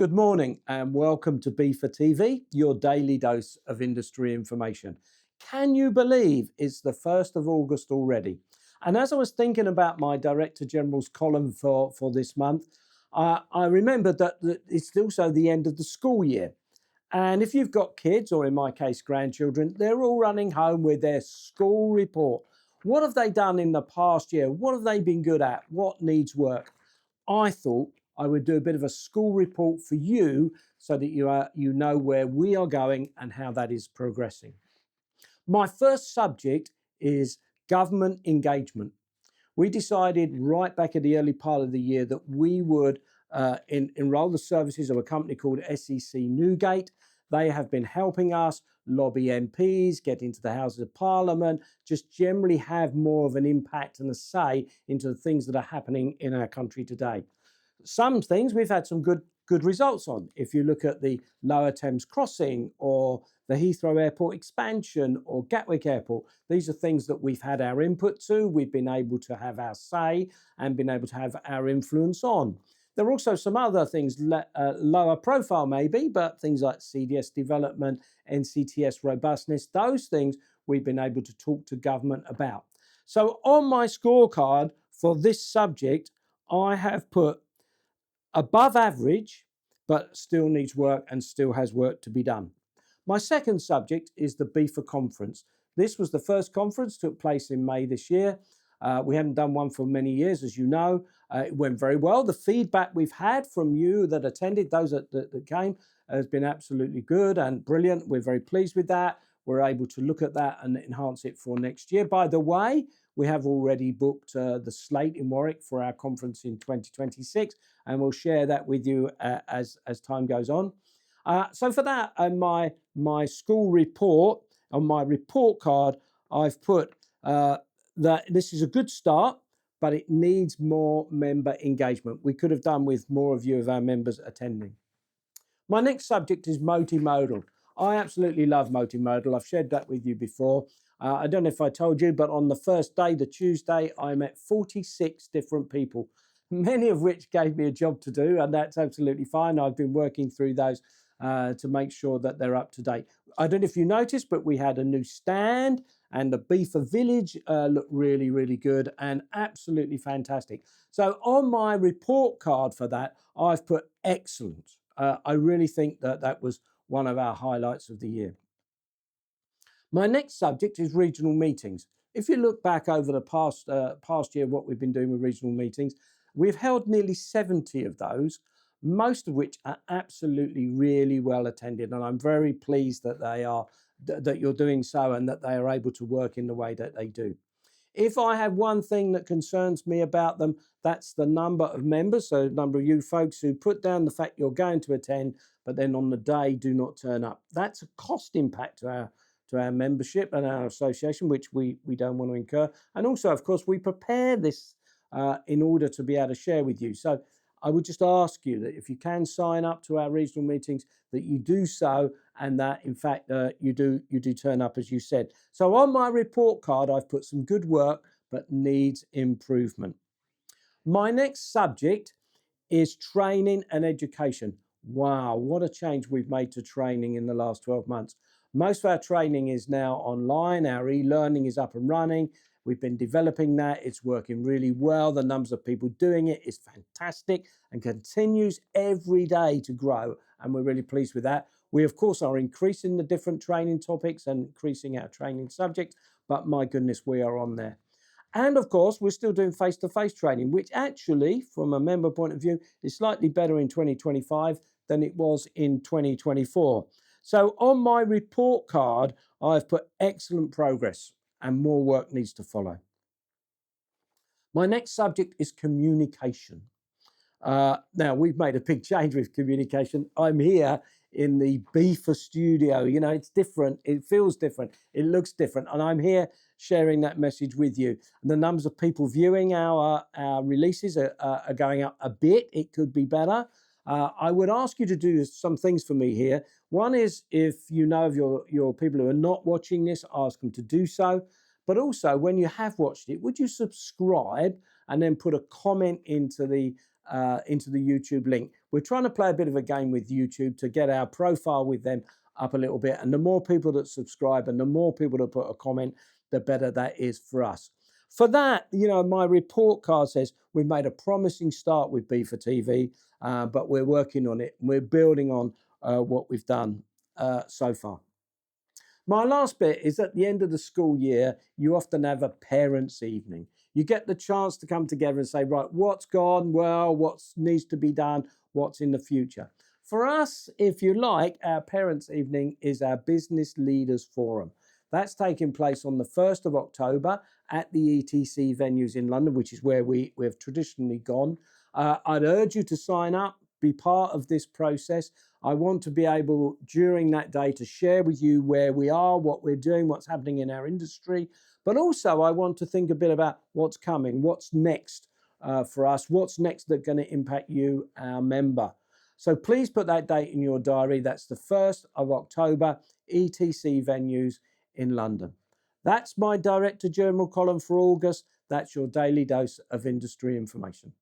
Good morning and welcome to BIFA TV, your daily dose of industry information. Can you believe it's the 1st of August already? And as I was thinking about my Director General's column for this month, I remembered that it's also the end of the school year. And if you've got kids, or in my case, grandchildren, they're all running home with their school report. What have they done in the past year? What have they been good at? What needs work? I thought I would do a bit of a school report for you so that you know where we are going and how that is progressing. My first subject is government engagement. We decided right back at the early part of the year that we would enroll the services of a company called SEC Newgate. They have been helping us lobby MPs, get into the Houses of Parliament, just generally have more of an impact and a say into the things that are happening in our country today. Some things we've had some good results on. If you look at the Lower Thames Crossing or the Heathrow Airport expansion or Gatwick Airport, these are things that we've had our input to, we've been able to have our say and been able to have our influence on. There are also some other things, lower profile maybe, but things like CDS development, NCTS robustness, those things we've been able to talk to government about. So on my scorecard for this subject, I have put above average, but still needs work and still has work to be done. My second subject is the BIFA conference. This was the first conference, took place in May this year. We haven't done one for many years, as you know. It went very well. The feedback we've had from you that attended, those that came, has been absolutely good and brilliant. We're very pleased with that. We're able to look at that and enhance it for next year. By the way, we have already booked the slate in Warwick for our conference in 2026, and we'll share that with you as time goes on. So for that, my school report, on my report card, I've put that this is a good start, but it needs more member engagement. We could have done with more of you of our members attending. My next subject is multimodal. I absolutely love multimodal. I've shared that with you before. I don't know if I told you, but on the first day, the Tuesday, I met 46 different people, many of which gave me a job to do, and that's absolutely fine. I've been working through those to make sure that they're up to date. I don't know if you noticed, but we had a new stand, and the BIFA Village looked really, really good and absolutely fantastic. So on my report card for that, I've put excellent. I really think that was one of our highlights of the year. My next subject is regional meetings. If you look back over the past year, what we've been doing with regional meetings, we've held nearly 70 of those, most of which are absolutely really well attended. And I'm very pleased that that you're doing so and that they are able to work in the way that they do. If I have one thing that concerns me about them, that's the number of members, so number of you folks who put down the fact you're going to attend, but then on the day do not turn up. That's a cost impact to our membership and our association, which we don't want to incur. And also, of course, we prepare this in order to be able to share with you. So I would just ask you that if you can sign up to our regional meetings, that you do so, and that in fact you do turn up as you said. So on my report card, I've put some good work, but needs improvement. My next subject is training and education. Wow, what a change we've made to training in the last 12 months. Most of our training is now online. Our e-learning is up and running. We've been developing that. It's working really well. The numbers of people doing it is fantastic and continues every day to grow. And we're really pleased with that. We, of course, are increasing the different training topics and increasing our training subjects. But my goodness, we are on there. And of course, we're still doing face-to-face training, which actually, from a member point of view, is slightly better in 2025 than it was in 2024. So on my report card, I've put excellent progress and more work needs to follow. My next subject is communication. Now, we've made a big change with communication. I'm here in the BIFA studio. You know, it's different. It feels different. It looks different. And I'm here sharing that message with you. And the numbers of people viewing our releases are going up a bit. It could be better. I would ask you to do some things for me here. One is, if you know of your people who are not watching this, ask them to do so. But also, when you have watched it, would you subscribe and then put a comment into the into the YouTube link. We're trying to play a bit of a game with YouTube to get our profile with them up a little bit. And the more people that subscribe and the more people that put a comment, the better that is for us. For that, my report card says we've made a promising start with BIFA TV, but we're working on it. We're building on what we've done so far. My last bit is at the end of the school year, you often have a parents' evening. You get the chance to come together and say, right, what's gone well, what needs to be done, what's in the future. For us, if you like, our parents' evening is our Business Leaders Forum. That's taking place on the 1st of October at the ETC venues in London, which is where we've traditionally gone. I'd urge you to sign up, be part of this process. I want to be able, during that day, to share with you where we are, what we're doing, what's happening in our industry. But also, I want to think a bit about what's coming, what's next for us, what's next that's going to impact you, our member. So please put that date in your diary. That's the 1st of October, ETC venues in London. That's my Director General column for August. That's your daily dose of industry information.